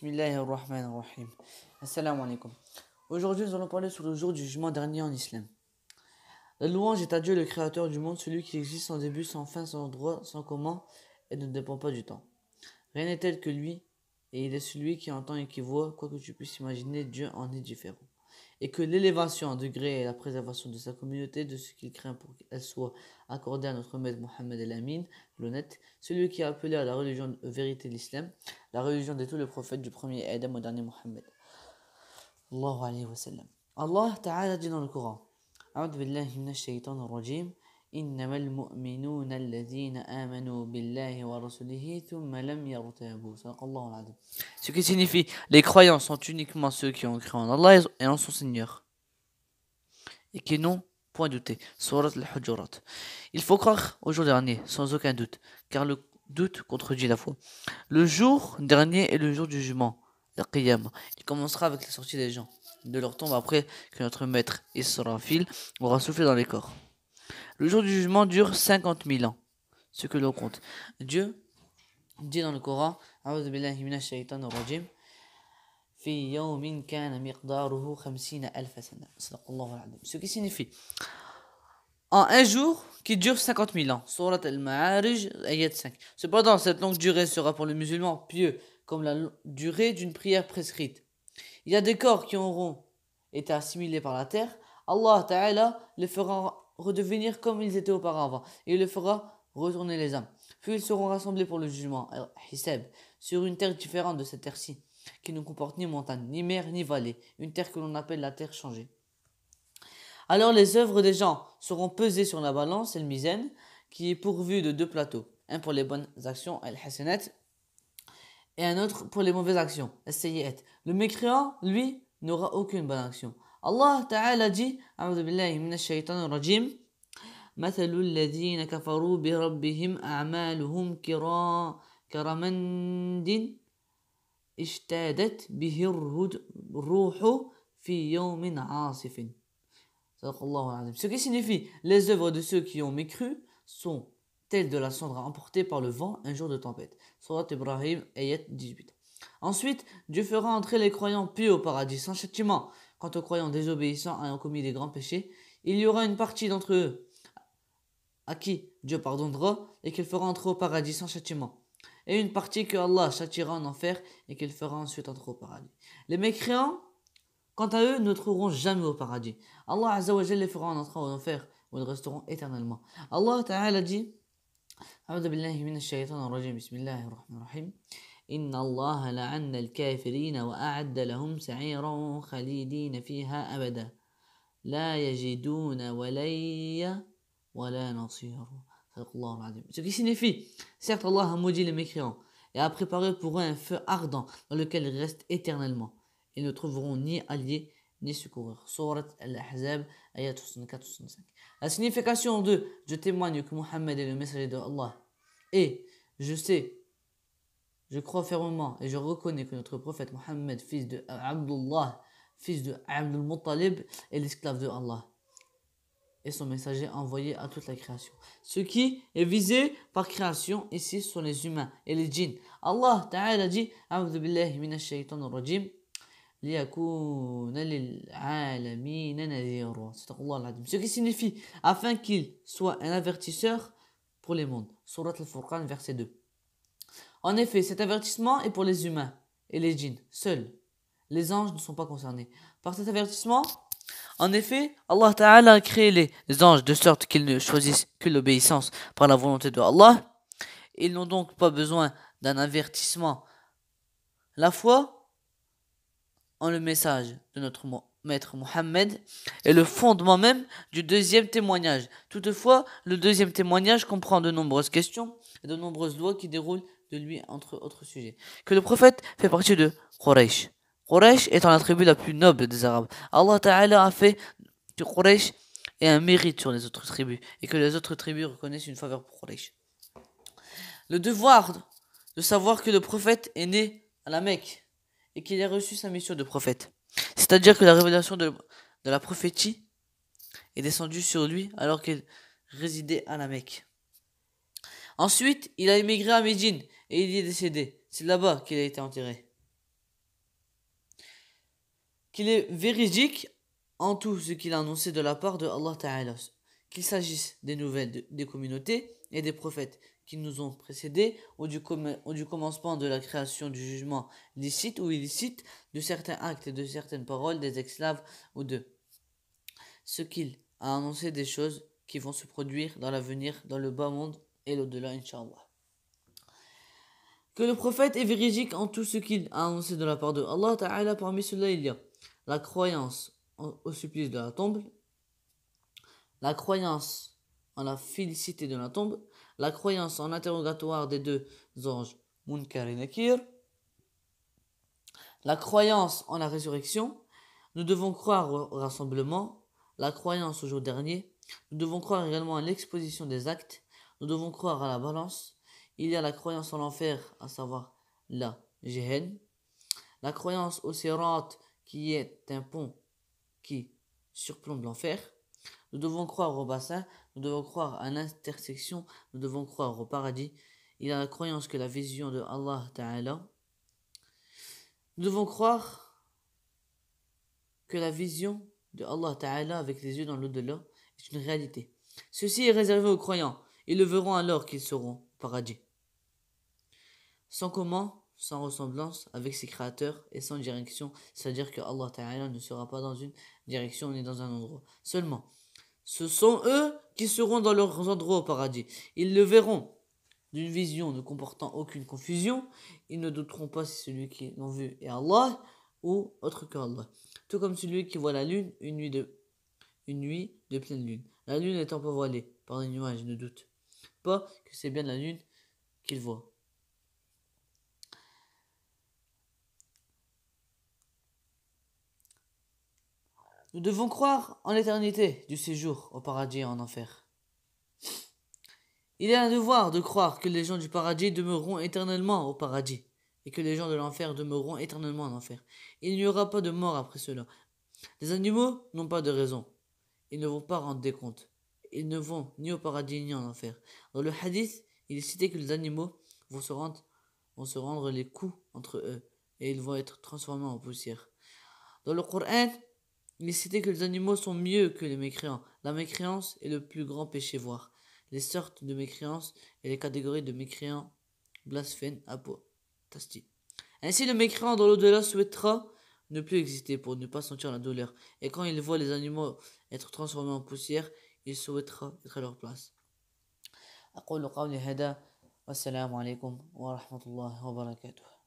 Bismillahirrahmanirrahim. Assalamu alaikum. Aujourd'hui, nous allons parler sur le jour du jugement dernier en islam. La louange est à Dieu, le créateur du monde, celui qui existe sans début, sans fin, sans droit, sans comment, et ne dépend pas du temps. Rien n'est tel que lui, et il est celui qui entend et qui voit, quoi que tu puisses imaginer, Dieu en est différent. Et que l'élévation en degré et la préservation de sa communauté, de ce qu'il craint pour qu'elle soit accordée à notre maître Mohammed el-Amin, l'honnête, celui qui a appelé à la religion de vérité l'islam, la religion de tous les prophètes du premier Adam au dernier Mohammed. Allahu alayhi wa sallam. Allah Ta'ala dit dans le Coran, A'udhu billahi minash shaytanir rajim, Innamal mu'minuna alladhina amanu billahi wa rasulihi thumma lam yartabu. Sadaqallahu al-azim. Ce qui signifie, les croyants sont uniquement ceux qui ont cru en Allah et en son Seigneur, et qui n'ont point douté. Surat al-Hujurat. Il faut croire au jour dernier, sans aucun doute, car le doute contredit la foi. Le jour dernier est le jour du jugement, le Qiyam. Il commencera avec la sortie des gens de leur tombe après que notre maître Israfil aura soufflé dans les corps. Le jour du jugement dure 50 000 ans, ce que l'on compte. Dieu dit dans le Coran, A'udhu billahi minash shaytanir rajim, Fi yawmin kana miqdaruhu 50 alf sana. Sadaqallahu al-azim. Ce qui signifie, en un jour qui dure 50 000 ans. Surat al-Ma'arij, ayat 5. Cependant, cette longue durée sera pour le musulman pieux comme la durée d'une prière prescrite. Il y a des corps qui auront été assimilés par la terre. Allah Ta'ala les fera redevenir comme ils étaient auparavant et il les fera retourner les âmes. Puis ils seront rassemblés pour le jugement, Hisab, sur une terre différente de cette terre-ci, qui ne comporte ni montagne, ni mer, ni vallée, une terre que l'on appelle la terre changée. Alors les œuvres des gens seront pesées sur la balance, le mizan, qui est pourvu de 2 plateaux, un pour les bonnes actions, al-hasanat, et un autre pour les mauvaises actions, al-sayyi'at. Le mécréant, lui, n'aura aucune bonne action. Allah Ta'ala dit, A'udhu billahi minash shaytanir rajim, مثل الذين كفروا بربهم أعمالهم كرماد اشتادت به الروح في يوم عاصف. Ce qui signifie, les œuvres de ceux qui ont mécru sont telles de la cendre emportée par le vent un jour de tempête. Surat Ibrahim, ayat 18. Ensuite, Dieu fera entrer les croyants pieux au paradis sans châtiment. Quant aux croyants désobéissants ayant commis des grands péchés, il y aura une partie d'entre eux à qui Dieu pardonnera et qu'il fera entrer au paradis sans châtiment, et une partie que Allah châtiera en enfer et qu'il fera ensuite entrer au paradis. Les mécréants, quant à eux, ne trouveront jamais au paradis. Allah Azza wa Jalla les fera entrer en enfer où ils resteront éternellement. Allah Ta'ala dit, A'udhu billahi minash shaytanir rajim, Bismillahir rahmanir rahim, Inna Allah la'anna al-kafirina wa a'adda lahum sa'iran khalidina fiha abada. La yajiduna walayya wala nasira. Ce qui signifie, certes Allah a maudit les mécréants et a préparé pour eux un feu ardent dans lequel ils restent éternellement. Ils ne trouveront ni alliés ni secoureurs. Surat al-Ahzab, ayat 64-65. La signification de je témoigne que Mohammed est le messager de Allah et je sais, je crois fermement et je reconnais que notre prophète Mohammed, fils de Abdullah, fils de Abdul Muttalib, est l'esclave de Allah et son messager envoyé à toute la création. Ce qui est visé par création ici sont les humains et les djinns. Allah Ta'ala dit, A'udhu billahi minash shaytanir rajim, liyakuna lil'alamina nadhira. Ce qui signifie, afin qu'il soit un avertisseur pour les mondes. Surat al-Furqan, verset 2. En effet, cet avertissement est pour les humains et les djinns, seuls. Les anges ne sont pas concernés. Par cet avertissement, en effet, Allah Ta'ala a créé les anges de sorte qu'ils ne choisissent que l'obéissance par la volonté de Allah. Ils n'ont donc pas besoin d'un avertissement. La foi en le message de notre maître Mohammed est le fondement même du deuxième témoignage. Toutefois, le deuxième témoignage comprend de nombreuses questions et de nombreuses lois qui déroulent de lui entre autres sujets. Que le prophète fait partie de Quraysh. Quraysh étant la tribu la plus noble des Arabes. Allah Ta'ala a fait que Quraysh ait un mérite sur les autres tribus et que les autres tribus reconnaissent une faveur pour Quraysh. Le devoir de savoir que le prophète est né à la Mecque et qu'il a reçu sa mission de prophète. C'est-à-dire que la révélation de la prophétie est descendue sur lui alors qu'il résidait à la Mecque. Ensuite, il a émigré à Médine et il y est décédé. C'est là-bas qu'il a été enterré. qu'il est véridique en tout ce qu'il a annoncé de la part de Allah Ta'ala, qu'il s'agisse des nouvelles des communautés et des prophètes qui nous ont précédés, ou du commencement de la création du jugement licite ou illicite, de certains actes et de certaines paroles des esclaves, ou de ce qu'il a annoncé des choses qui vont se produire dans l'avenir, dans le bas monde et l'au-delà, Inch'Allah. Que le prophète est véridique en tout ce qu'il a annoncé de la part de Allah Ta'ala. Parmi cela, il y a la croyance au supplice de la tombe, la croyance en la félicité de la tombe, la croyance en l'interrogatoire des deux anges Munkar et Nakir, la croyance en la résurrection. Nous devons croire au rassemblement, la croyance au jour dernier. Nous devons croire également à l'exposition des actes. Nous devons croire à la balance. Il y a la croyance en l'enfer, à savoir la Jehen. La croyance au Sirat, qui est un pont qui surplombe l'enfer. Nous devons croire au bassin. Nous devons croire à l'intersection. Nous devons croire au paradis. Il y a la croyance que la vision de Allah Ta'ala. Nous devons croire que la vision de Allah Ta'ala avec les yeux dans l'au-delà est une réalité. Ceci est réservé aux croyants. Ils le verront alors qu'ils seront au paradis. Sans comment, sans ressemblance avec ses créateurs et sans direction, c'est-à-dire que Allah Ta'ala ne sera pas dans une direction ni dans un endroit. Seulement, ce sont eux qui seront dans leurs endroits au paradis. Ils le verront d'une vision ne comportant aucune confusion. Ils ne douteront pas si celui qui l'ont vu est Allah ou autre que Allah. Tout comme celui qui voit la lune une nuit de pleine lune. La lune étant pas voilée par des nuages, ne doute pas que c'est bien la lune qu'il voit. Nous devons croire en l'éternité du séjour au paradis et en enfer. Il est un devoir de croire que les gens du paradis demeureront éternellement au paradis et que les gens de l'enfer demeureront éternellement en enfer. Il n'y aura pas de mort après cela. Les animaux n'ont pas de raison. Ils ne vont pas rendre des comptes. Ils ne vont ni au paradis ni en enfer. Dans le hadith, il est cité que les animaux vont se rendre les coups entre eux et ils vont être transformés en poussière. Dans le Coran, il est cité que les animaux sont mieux que les mécréants. La mécréance est le plus grand péché, voire les sortes de mécréance et les catégories de mécréants, blasphèmes, apostasie. Ainsi, le mécréant dans l'au-delà souhaitera ne plus exister pour ne pas sentir la douleur. Et quand il voit les animaux être transformés en poussière, il souhaitera être à leur place. أقول قولي هذا والسلام عليكم ورحمة الله وبركاته.